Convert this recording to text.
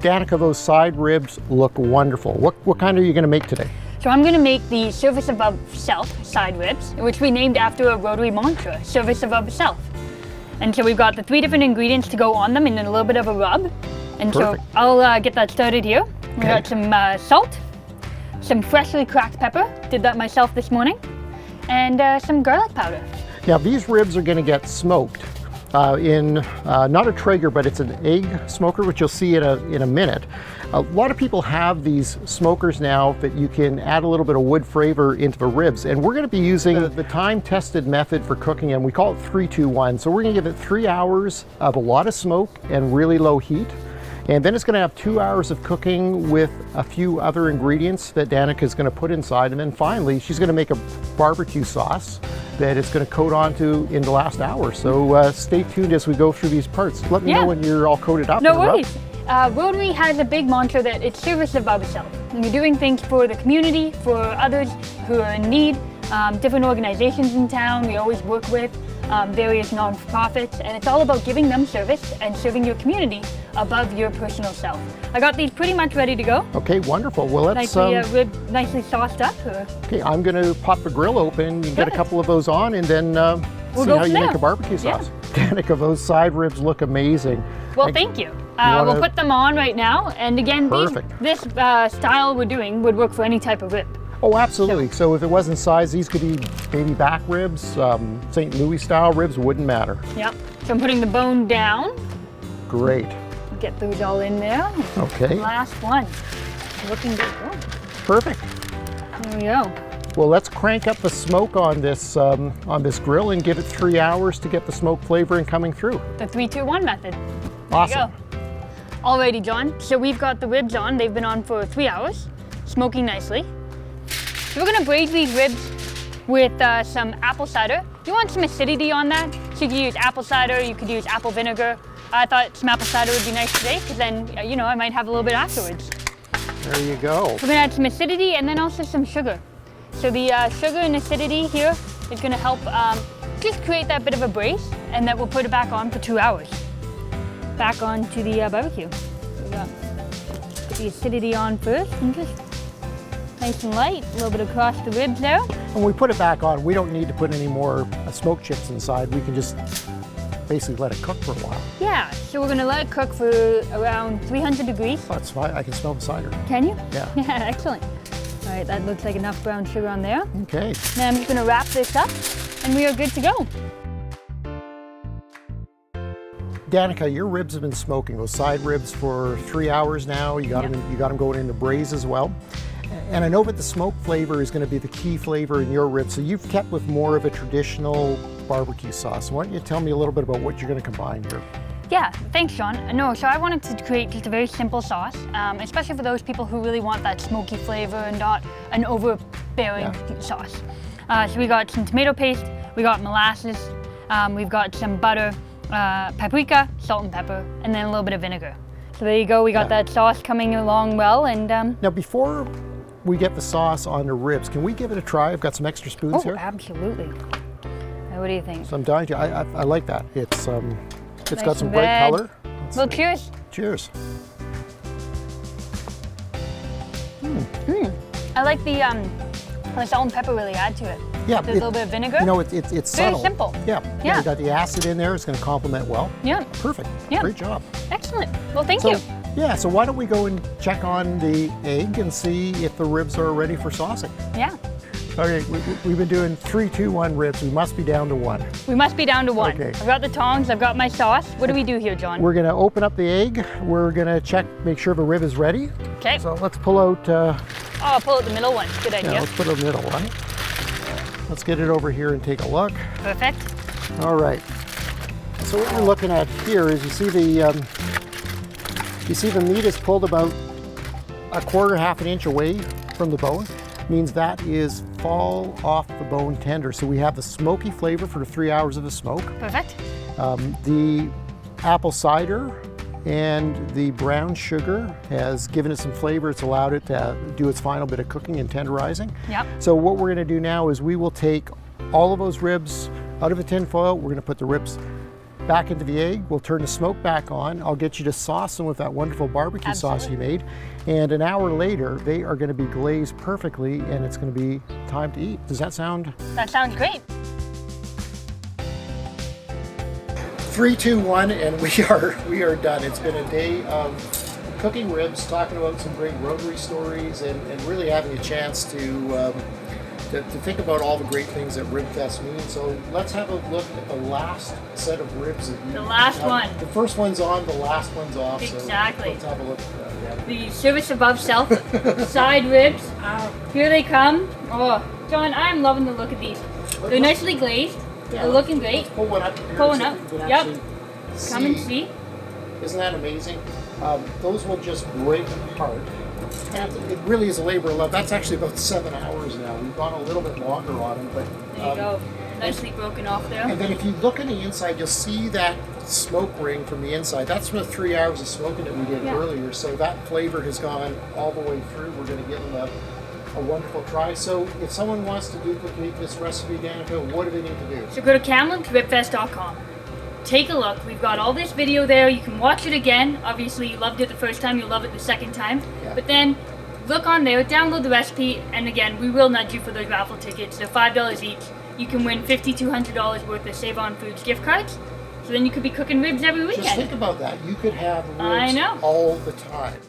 Danica, those side ribs look wonderful. What kind are you going to make today? So I'm going to make the service above self side ribs, which we named after a Rotary mantra, service above self. And so we've got the 3 different ingredients to go on them and then a little bit of a rub. And Perfect. so I'll get that started here. We Okay. got some salt, some freshly cracked pepper, did that myself this morning, and some garlic powder. Now these ribs are going to get smoked in not a Traeger, but it's an egg smoker, which you'll see in a minute. A lot of people have these smokers now that you can add a little bit of wood flavor into the ribs, and we're going to be using the time-tested method for cooking them. We call it 3-2-1. So we're going to give it 3 hours of a lot of smoke and really low heat. And then it's going to have 2 hours of cooking with a few other ingredients that Danica is going to put inside. And then finally, she's going to make a barbecue sauce that it's going to coat onto in the last hour. So stay tuned as we go through these parts. Let me know when you're all coated up. No worries. Rotary has a big mantra that it's service above self. And we're doing things for the community, for others who are in need, different organizations in town we always work with, various non-profits, and it's all about giving them service and serving your community above your personal self. I got these pretty much ready to go. Okay, wonderful. Well, let's nicely sauced up. Okay, I'm going to pop the grill open. You get a couple of those on, and then see how you make a barbecue sauce. Yeah. Danica, those side ribs look amazing. Well, thank you. We'll put them on right now, and again, this style we're doing would work for any type of rib. Oh, absolutely. So if it wasn't size, these could be maybe back ribs, St. Louis style ribs, wouldn't matter. Yep. So I'm putting the bone down. Great. Get those all in there. Okay. Last one. Looking good. Oh. Perfect. There we go. Well, let's crank up the smoke on this grill and give it 3 hours to get the smoke flavoring coming through. The 3-2-1 method. Awesome. There you go. Alrighty, John. So we've got the ribs on. They've been on for 3 hours, smoking nicely. So we're gonna braise these ribs with some apple cider. You want some acidity on that? So you could use apple cider, you could use apple vinegar. I thought some apple cider would be nice today because then, I might have a little bit afterwards. There you go. We're gonna add some acidity and then also some sugar. So the sugar and acidity here is gonna help just create that bit of a braise, and then we'll put it back on for 2 hours. Back onto the barbecue. We got put the acidity on first and just nice and light, a little bit across the ribs there. When we put it back on, we don't need to put any more smoke chips inside. We can just basically let it cook for a while. Yeah, so we're gonna let it cook for around 300 degrees. Oh, that's fine. I can smell the cider. Can you? Yeah. Yeah, excellent. All right, that looks like enough brown sugar on there. Okay. Now I'm just gonna wrap this up and we are good to go. Danica, your ribs have been smoking, those side ribs, for 3 hours now. You got them going into braise as well. And I know that the smoke flavor is going to be the key flavor in your ribs, so you've kept with more of a traditional barbecue sauce. Why don't you tell me a little bit about what you're going to combine here? Yeah, thanks, Sean. No, so I wanted to create just a very simple sauce, especially for those people who really want that smoky flavor and not an overbearing sauce. So we got some tomato paste, we got molasses, we've got some butter, paprika, salt and pepper, and then a little bit of vinegar. So there you go, we got that sauce coming along well. And now before we get the sauce on the ribs, can we give it a try? I've got some extra spoons here. Oh, absolutely. Now, what do you think? So I'm dying to, I like that. It's Nice got some and bright red. color. Well, cheers. Cheers. I like the salt and pepper really add to it. Yeah, There's a little bit of vinegar. It's Very subtle. simple. Yeah. Yeah. You got the acid in there. It's going to complement well. Yeah. Perfect. Yeah. Great job. Excellent. Well, thank you. Yeah, so why don't we go and check on the egg and see if the ribs are ready for saucing. Yeah. Okay, we've been doing 3-2-1 ribs. We must be down to 1. We must be down to 1. Okay. I've got the tongs, I've got my sauce. What do we do here, John? We're gonna open up the egg. We're gonna check, make sure the rib is ready. Okay. So let's pull out, I'll pull out the middle one. Good idea. yeah, let's put it in the middle, right? Let's get it over here and take a look. Perfect. All right. So what we're looking at here is you see the meat is pulled about a quarter, half an inch away from the bone. Means that is fall off the bone tender. So we have the smoky flavor for the 3 hours of the smoke. Perfect. The apple cider and the brown sugar has given it some flavor. It's allowed it to do its final bit of cooking and tenderizing. Yep. So what we're gonna do now is we will take all of those ribs out of the tin foil. We're gonna put the ribs back into the egg. We'll turn the smoke back on. I'll get you to sauce them with that wonderful barbecue sauce you made. And an hour later, they are going to be glazed perfectly, and it's going to be time to eat. Does that sound? That sounds great. 3, 2, 1, and we are done. It's been a day of cooking ribs, talking about some great Rotary stories, and really having a chance to think about all the great things that Ribfest means. So let's have a look at the last set of ribs. The last one. The first one's on, the last one's off. Exactly. So let's have a look at that. The service above self side ribs. Here they come. Oh, John, I'm loving the look of these. They're nicely glazed. Yeah, They're looking great. Let's pull one up here. Pull one so up. you can Yep. actually Come and see. Isn't that amazing? Those will just break apart. And it really is a labor of love. That's actually about 7 hours now. We've gone a little bit longer on them, but There you go. Nicely broken off there. and then if you look on the inside, you'll see that smoke ring from the inside. That's from the 3 hours of smoking that we did earlier. So that flavor has gone all the way through. We're going to give them a wonderful try. So if someone wants to duplicate this recipe, Danica, what do they need to do? So go to KamloopsRibfest.com. Take a look. We've got all this video there. You can watch it again. Obviously, you loved it the first time. You'll love it the second time. Yeah. But then look on there, download the recipe, and again, we will nudge you for those raffle tickets. They're $5 each. You can win $5,200 worth of Save On Foods gift cards. So then you could be cooking ribs every weekend. Just think about that. You could have I ribs know. all the time.